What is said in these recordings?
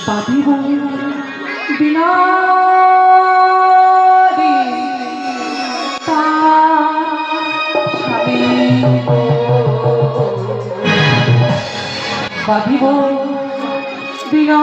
বাঁধিব বিনা বাঁধিব বিনা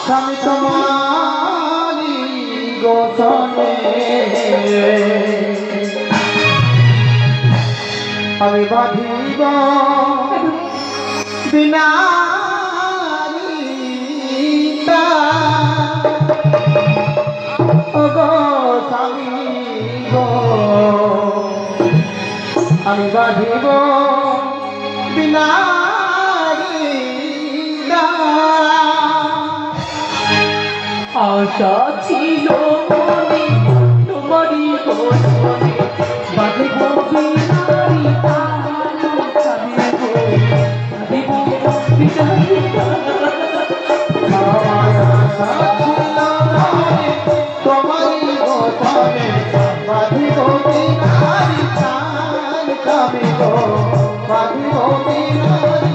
স্বামী তোমারি গোসনে আমি বাঁধিব বিনা গো স্বামী গো আমি বাঁধিব বিনা আশা ছিল মনে তোমারই গোসনে বাঁধিব বিনারি বাঁধিব বিনারি তোমারই গোসনে বাঁধিব বিনারি প্রাণ কবি গো বাঁধিব বিনারি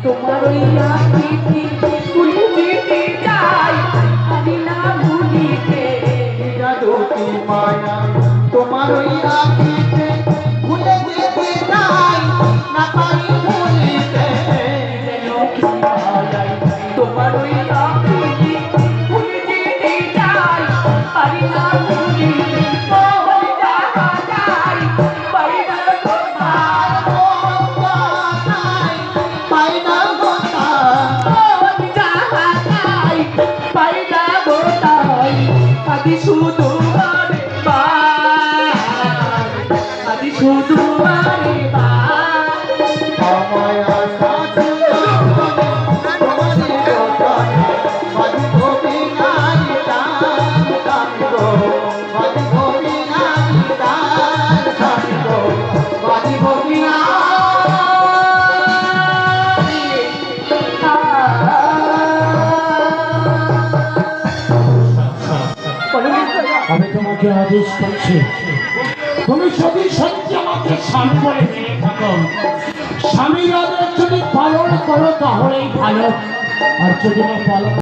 তোমার ওই আঁখি তুলি দিতে চাই আমি না ভুলিতে জাদুতি মায়া তোমার ওই আঁখিতে ভুলে যেতে চাই না পারি ভুলিতে তোমার ওই আঁখি তুলি দিতে চাই পারি না ভুলিতে শুধু আদি শুধু আমি তোমাকে আদেশ করছি তুমি যদি সত্যি আমাকে স্বামী বলে মেনে থাকো স্বামীর আদেশ যদি পালন করো তাহলেই ভালো আর যদি না পালন